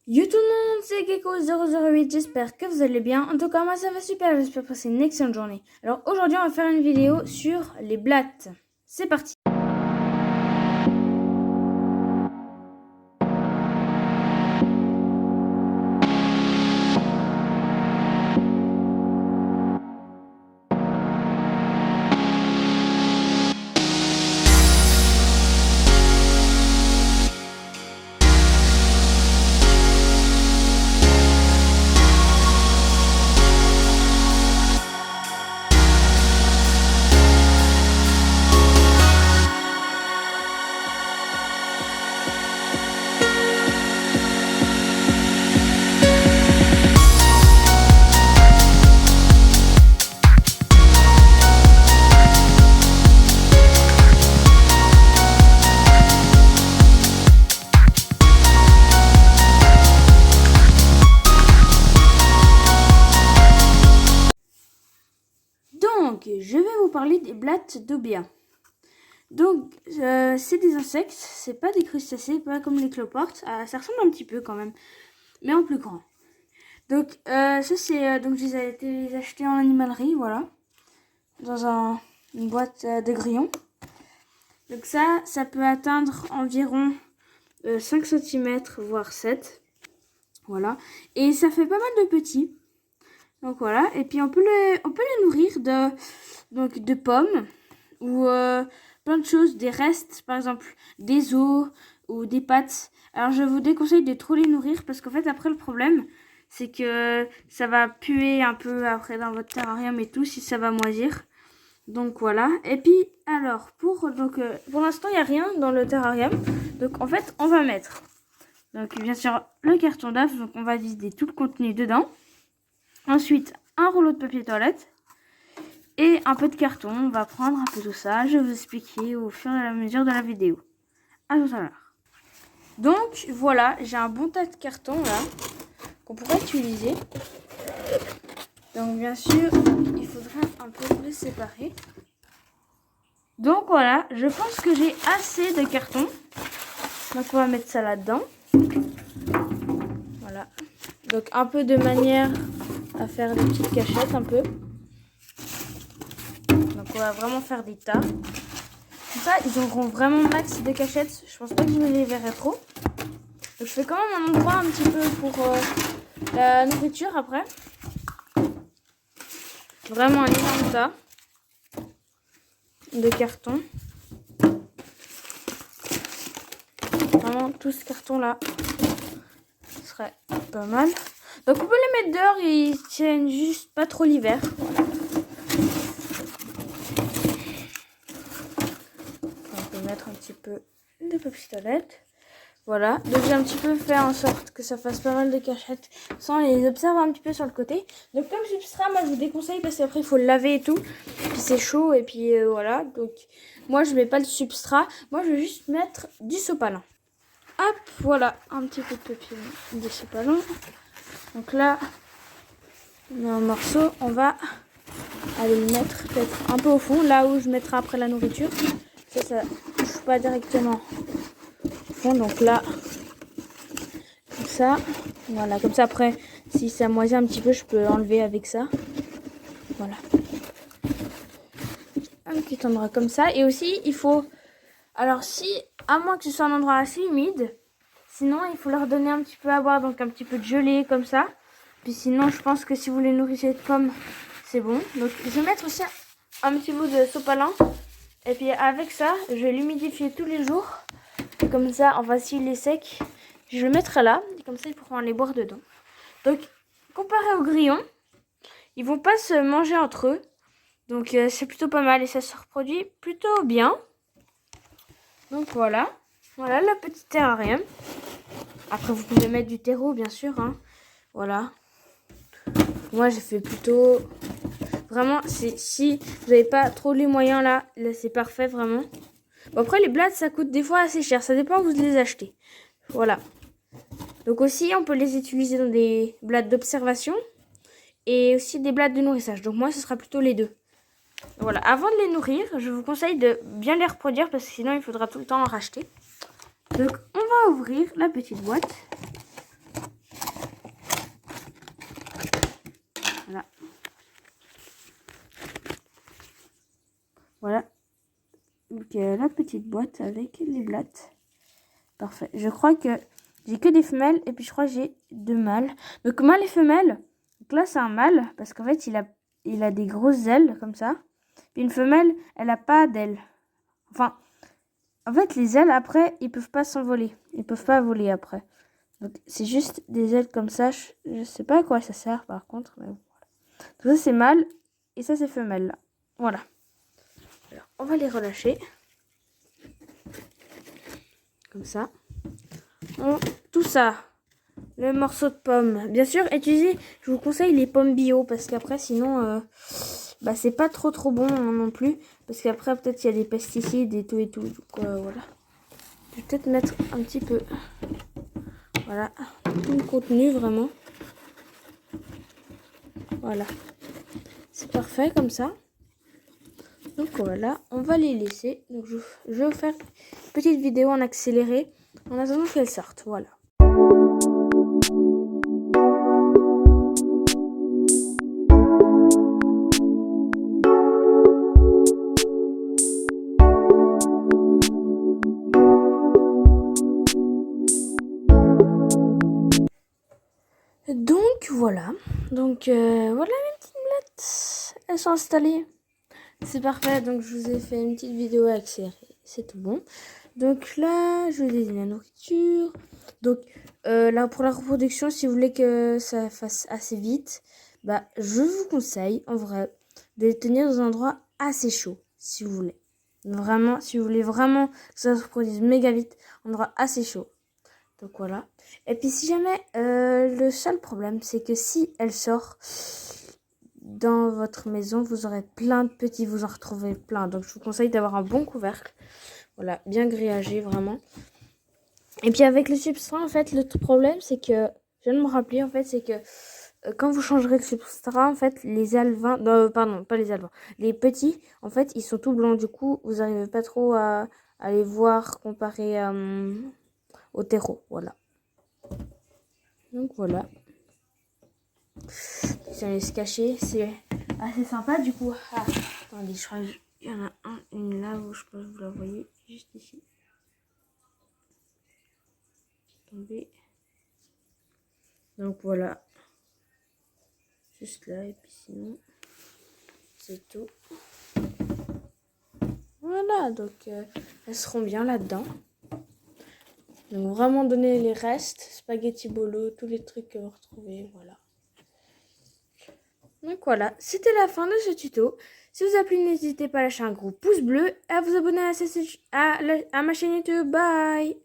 Yo tout le monde, c'est Gecko008, j'espère que vous allez bien. En tout cas, moi ça va super, j'espère passer une excellente journée. Alors aujourd'hui, on va faire une vidéo sur les blattes. C'est parti. Donc, je vais vous parler des blattes d'Obia. Donc, c'est des insectes, c'est pas des crustacés, pas comme les cloportes. Ça ressemble un petit peu quand même, mais en plus grand. Donc, ça c'est donc je les ai été les acheter en animalerie, voilà, dans une boîte de grillons. Donc ça peut atteindre environ 5 cm, voire 7. Voilà. Et ça fait pas mal de petits. Donc voilà. Et puis on peut les nourrir de pommes ou plein de choses, des restes, par exemple des os ou des pâtes. Alors je vous déconseille de trop les nourrir parce qu'en fait après le problème c'est que ça va puer un peu après dans votre terrarium et tout si ça va moisir. Donc voilà. Et puis alors pour l'instant il n'y a rien dans le terrarium. Donc en fait on va mettre donc bien sûr le carton d'œuf. Donc on va vider tout le contenu dedans. Ensuite un rouleau de papier toilette et un peu de carton. On va prendre un peu tout ça. Je vais vous expliquer au fur et à mesure de la vidéo. À tout à l'heure. Donc voilà, j'ai un bon tas de carton là qu'on pourrait utiliser. Donc bien sûr, il faudra un peu les séparer. Donc voilà, je pense que j'ai assez de carton. Donc on va mettre ça là-dedans. Voilà. Donc un peu de manière à faire des petites cachettes un peu. Donc on va vraiment faire des tas. Comme ça, ils auront vraiment max de cachettes. Je pense pas que je me les verrai trop. Donc je fais quand même un endroit un petit peu pour la nourriture après. Vraiment un énorme tas de carton. Vraiment tout ce carton là serait pas mal. Donc on peut les mettre dehors, ils tiennent juste pas trop l'hiver. Voilà. On peut mettre un petit peu de papier toilette. Voilà, donc j'ai un petit peu fait en sorte que ça fasse pas mal de cachettes sans les observer un petit peu sur le côté. Donc comme substrat, moi je vous déconseille parce qu'après il faut le laver et tout. Puis c'est chaud et puis voilà. Donc moi je mets pas de substrat. Moi je vais juste mettre du sopalin. Hop, voilà, un petit peu de papier de sopalin. Donc là, on a un morceau, on va aller le mettre peut-être un peu au fond, là où je mettrai après la nourriture. Ça touche pas directement. Donc là, comme ça, voilà, comme ça après, si ça moisit un petit peu, je peux enlever avec ça. Voilà. Un petit endroit comme ça. Et aussi, il faut, alors si, à moins que ce soit un endroit assez humide, sinon il faut leur donner un petit peu à boire, donc un petit peu de gelée comme ça. Puis sinon, je pense que si vous les nourrissez de pommes, c'est bon. Donc je vais mettre aussi un petit bout de sopalin. Et puis avec ça, je vais l'humidifier tous les jours. Comme ça, enfin s'il est sec, je le mettrai là. Et comme ça, ils pourront aller boire dedans. Donc, comparé aux grillons, ils vont pas se manger entre eux. Donc, c'est plutôt pas mal et ça se reproduit plutôt bien. Donc, voilà. Voilà le petit terrarium. Après, vous pouvez mettre du terreau, bien sûr. Hein. Voilà. Moi, j'ai fait plutôt... Vraiment, si vous n'avez pas trop les moyens là c'est parfait, vraiment. Bon, après, les blattes, ça coûte des fois assez cher. Ça dépend où vous les achetez. Voilà. Donc aussi, on peut les utiliser dans des blattes d'observation et aussi des blattes de nourrissage. Donc moi, ce sera plutôt les deux. Voilà. Avant de les nourrir, je vous conseille de bien les reproduire parce que sinon, il faudra tout le temps en racheter. Donc, on va ouvrir la petite boîte. la petite boîte avec les blattes. Parfait. Je crois que j'ai que des femelles et puis je crois que j'ai 2 mâles. Donc mâle et femelle. Donc là c'est un mâle parce qu'en fait il a des grosses ailes comme ça. Puis une femelle, elle a pas d'ailes. Enfin, en fait les ailes après ils peuvent pas s'envoler. Ils peuvent pas voler après. Donc c'est juste des ailes comme ça. Je sais pas à quoi ça sert par contre. Mais voilà. Donc ça c'est mâle et ça c'est femelle là. Voilà. Alors on va les relâcher. Comme ça. Tout ça. Le morceau de pomme. Bien sûr, utilisez, je vous conseille les pommes bio. Parce qu'après, sinon, c'est pas trop bon non plus. Parce qu'après, peut-être il y a des pesticides et tout et tout. Donc, voilà. Je vais peut-être mettre un petit peu. Voilà. Tout le contenu, vraiment. Voilà. C'est parfait comme ça. Donc voilà, on va les laisser. Donc je vais vous faire une petite vidéo en accéléré en attendant qu'elles sortent. Voilà. Donc voilà. Donc voilà mes petites blattes. Elles sont installées. C'est parfait. Donc je vous ai fait une petite vidéo accélérée. C'est tout bon. Donc là, je vous ai dit la nourriture. Donc là pour la reproduction, si vous voulez que ça fasse assez vite, je vous conseille en vrai de les tenir dans un endroit assez chaud, si vous voulez. Vraiment, si vous voulez vraiment que ça se reproduise méga vite, un endroit assez chaud. Donc voilà. Et puis si jamais, le seul problème, c'est que si elle sort dans votre maison, vous aurez plein de petits, vous en retrouvez plein. Donc je vous conseille d'avoir un bon couvercle. Voilà, bien grillagé vraiment. Et puis avec le substrat, en fait, le problème, c'est que, je viens de me rappeler, en fait, c'est que quand vous changerez le substrat, en fait, les alevins, pardon, pas les alevins, les petits, en fait, ils sont tout blancs. Du coup, vous n'arrivez pas trop à les voir comparé au terreau. Voilà. Donc voilà. Si on laisse se cacher, c'est assez sympa du coup. Ah, attendez, je crois qu'il y en a une là où je peux vous la voyez juste ici. Attendez. Donc voilà. Juste là et puis sinon c'est tout. Voilà, donc elles seront bien là-dedans. Donc vraiment donner les restes, spaghetti bolo, tous les trucs que vous retrouvez, voilà. Donc voilà, c'était la fin de ce tuto. Si vous a plu, n'hésitez pas à lâcher un gros pouce bleu et à vous abonner à ma chaîne YouTube. Bye!